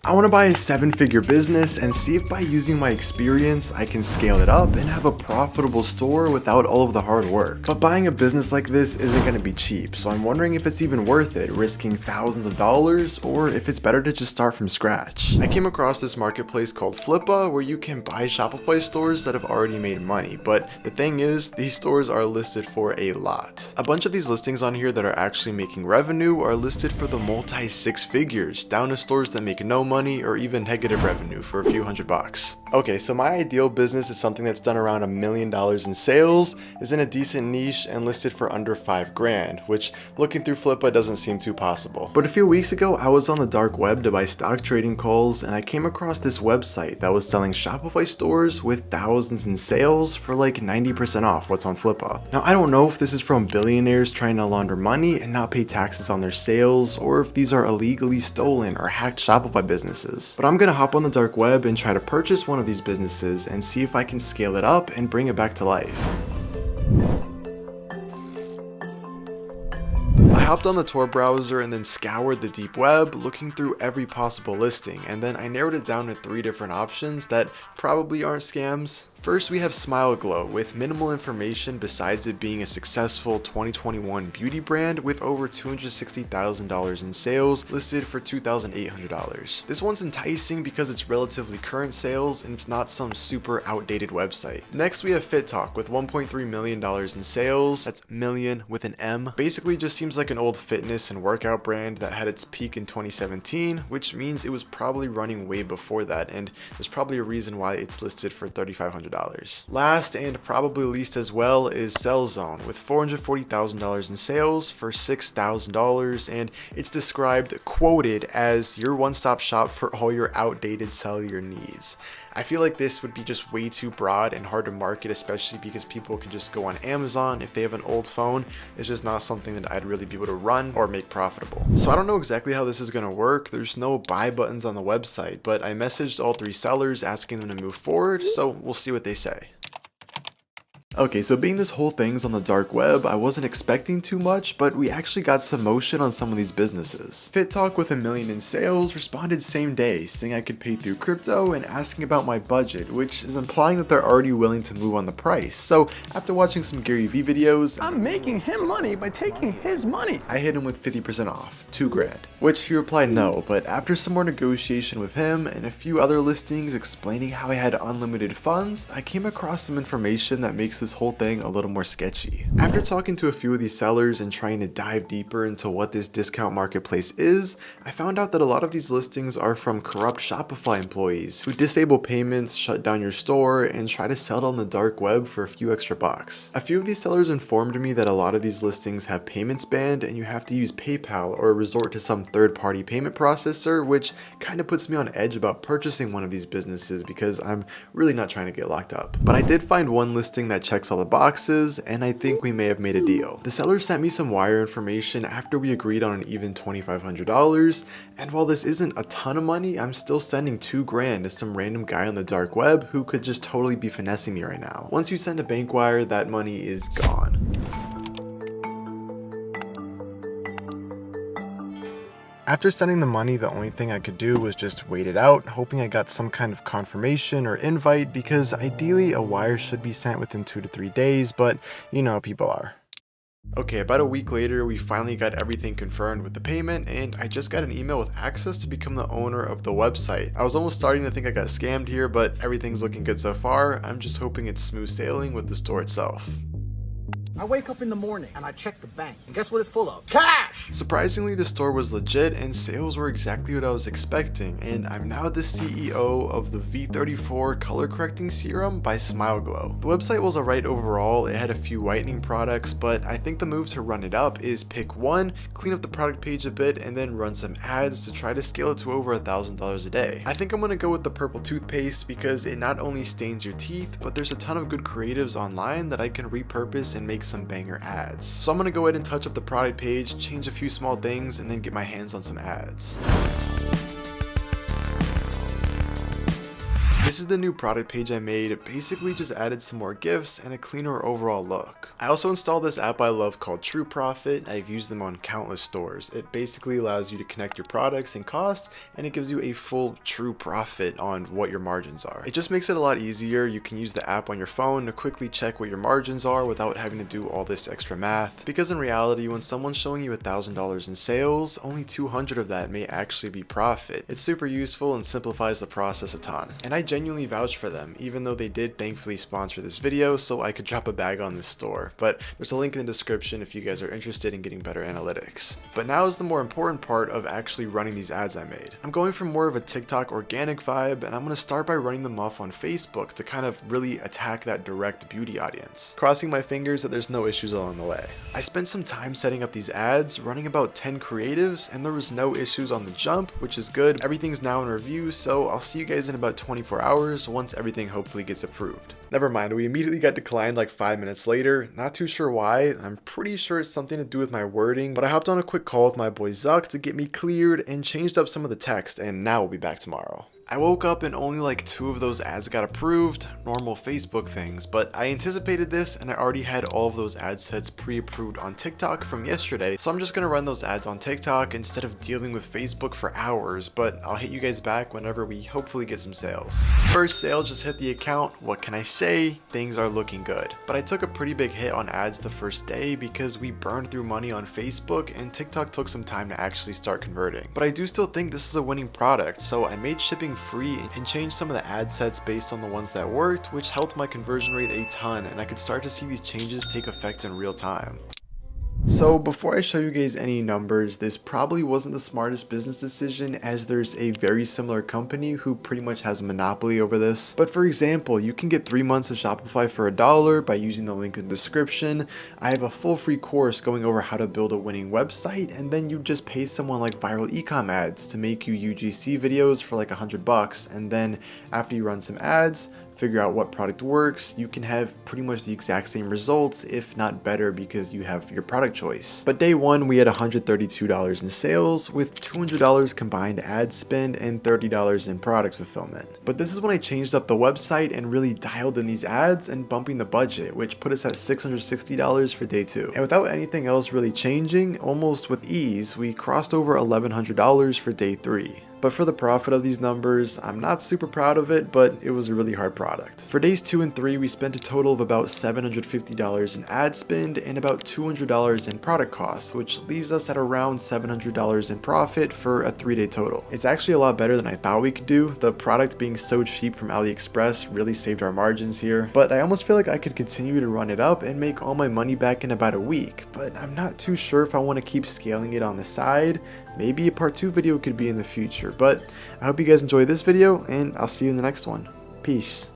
I want to buy a 7-figure business and see if by using my experience I can scale it up and have a profitable store without all of the hard work. But buying a business like this isn't going to be cheap, so I'm wondering if it's even worth it, risking thousands of dollars, or if it's better to just start from scratch. I came across this marketplace called Flippa where you can buy Shopify stores that have already made money, but the thing is, these stores are listed for a lot. A bunch of these listings on here that are actually making revenue are listed for the multi 6 figures, down to stores that make no money or even negative revenue for a few $100. Okay, so my ideal business is something that's done around $1 million in sales, is in a decent niche, and listed for under $5,000, which looking through Flippa doesn't seem too possible. But a few weeks ago, I was on the dark web to buy stock trading calls, and I came across this website that was selling Shopify stores with thousands in sales for like 90% off what's on Flippa. Now, I don't know if this is from billionaires trying to launder money and not pay taxes on their sales, or if these are illegally stolen or hacked Shopify businesses. But I'm gonna hop on the dark web and try to purchase one of these businesses and see if I can scale it up and bring it back to life. I hopped on the Tor browser and then scoured the deep web, looking through every possible listing, and then I narrowed it down to 3 different options that probably aren't scams. First, we have Smile Glow, with minimal information besides it being a successful 2021 beauty brand with over $260,000 in sales, listed for $2,800. This one's enticing because it's relatively current sales and it's not some super outdated website. Next, we have Fit Talk with $1.3 million in sales. That's million with an M. Basically just seems like an old fitness and workout brand that had its peak in 2017, which means it was probably running way before that, and there's probably a reason why it's listed for $3,500. Last and probably least as well is Cellzone with $440,000 in sales for $6,000, and it's quoted as your one-stop shop for all your outdated cellular needs. I feel like this would be just way too broad and hard to market, especially because people can just go on Amazon if they have an old phone. It's just not something that I'd really be able to run or make profitable. So I don't know exactly how this is going to work. There's no buy buttons on the website, but I messaged all 3 sellers asking them to move forward, so we'll see what they say. Okay, so being this whole thing's on the dark web, I wasn't expecting too much, but we actually got some motion on some of these businesses. Fit Talk with $1 million in sales responded same day, saying I could pay through crypto and asking about my budget, which is implying that they're already willing to move on the price. So after watching some Gary Vee videos, I'm making him money by taking his money. I hit him with 50% off, $2,000, which he replied no, but after some more negotiation with him and a few other listings explaining how I had unlimited funds, I came across some information that makes this whole thing a little more sketchy. After talking to a few of these sellers and trying to dive deeper into what this discount marketplace is, I found out that a lot of these listings are from corrupt Shopify employees who disable payments, shut down your store, and try to sell it on the dark web for a few extra bucks. A few of these sellers informed me that a lot of these listings have payments banned and you have to use PayPal or resort to some third-party payment processor, which kind of puts me on edge about purchasing one of these businesses because I'm really not trying to get locked up. But I did find one listing that checks all the boxes, and I think we may have made a deal. The seller sent me some wire information after we agreed on an even $2,500, and while this isn't a ton of money, I'm still sending $2,000 to some random guy on the dark web who could just totally be finessing me right now. Once you send a bank wire, that money is gone. After sending the money, the only thing I could do was just wait it out, hoping I got some kind of confirmation or invite, because ideally a wire should be sent within 2 to 3 days, but you know how people are. Okay, about a week later, we finally got everything confirmed with the payment, and I just got an email with access to become the owner of the website. I was almost starting to think I got scammed here, but everything's looking good so far. I'm just hoping it's smooth sailing with the store itself. I wake up in the morning and I check the bank, and guess what it's full of? Cash! Surprisingly, the store was legit and sales were exactly what I was expecting, and I'm now the CEO of the V34 color correcting serum by Smile Glow. The website was alright overall, it had a few whitening products, but I think the move to run it up is pick one, clean up the product page a bit, and then run some ads to try to scale it to over $1,000 a day. I think I'm gonna go with the purple toothpaste because it not only stains your teeth, but there's a ton of good creatives online that I can repurpose and make some banger ads. So I'm gonna go ahead and touch up the product page, change a few small things, and then get my hands on some ads. This is the new product page I made. It basically just added some more GIFs and a cleaner overall look. I also installed this app I love called True Profit. I've used them on countless stores. It basically allows you to connect your products and cost, and it gives you a full true profit on what your margins are. It just makes it a lot easier. You can use the app on your phone to quickly check what your margins are without having to do all this extra math. Because in reality, when someone's showing you $1,000 in sales, only 200 of that may actually be profit. It's super useful and simplifies the process a ton. And I genuinely vouch for them, even though they did thankfully sponsor this video so I could drop a bag on this store. But there's a link in the description if you guys are interested in getting better analytics. But now is the more important part of actually running these ads I made. I'm going for more of a TikTok organic vibe, and I'm going to start by running them off on Facebook to kind of really attack that direct beauty audience. Crossing my fingers that there's no issues along the way. I spent some time setting up these ads, running about 10 creatives, and there was no issues on the jump, which is good. Everything's now in review, so I'll see you guys in about 24 hours once everything hopefully gets approved. Never mind, we immediately got declined like 5 minutes later. Not too sure why. I'm pretty sure it's something to do with my wording, but I hopped on a quick call with my boy Zuck to get me cleared and changed up some of the text, and now we'll be back tomorrow. I woke up and only like 2 of those ads got approved, normal Facebook things, but I anticipated this and I already had all of those ad sets pre-approved on TikTok from yesterday, so I'm just gonna run those ads on TikTok instead of dealing with Facebook for hours, but I'll hit you guys back whenever we hopefully get some sales. First sale just hit the account. What can I say? Things are looking good. But I took a pretty big hit on ads the first day because we burned through money on Facebook and TikTok took some time to actually start converting. But I do still think this is a winning product, so I made shipping free and changed some of the ad sets based on the ones that worked, which helped my conversion rate a ton, and I could start to see these changes take effect in real time. So before I show you guys any numbers, this probably wasn't the smartest business decision as there's a very similar company who pretty much has a monopoly over this. But for example, you can get 3 months of Shopify for $1 by using the link in the description. I have a full free course going over how to build a winning website, and then you just pay someone like Viral Ecom Ads to make you UGC videos for like $100, and then after you run some ads, figure out what product works, you can have pretty much the exact same results, if not better, because you have your product choice. But day one, we had $132 in sales with $200 combined ad spend and $30 in product fulfillment. But this is when I changed up the website and really dialed in these ads and bumping the budget, which put us at $660 for day 2. And without anything else really changing, almost with ease, we crossed over $1,100 for day 3. But for the profit of these numbers, I'm not super proud of it, but it was a really hard product. For days 2 and 3, we spent a total of about $750 in ad spend and about $200 in product costs, which leaves us at around $700 in profit for a 3-day total. It's actually a lot better than I thought we could do. The product being so cheap from AliExpress really saved our margins here, but I almost feel like I could continue to run it up and make all my money back in about a week, but I'm not too sure if I want to keep scaling it on the side. Maybe a part 2 video could be in the future, but I hope you guys enjoyed this video, and I'll see you in the next one. Peace.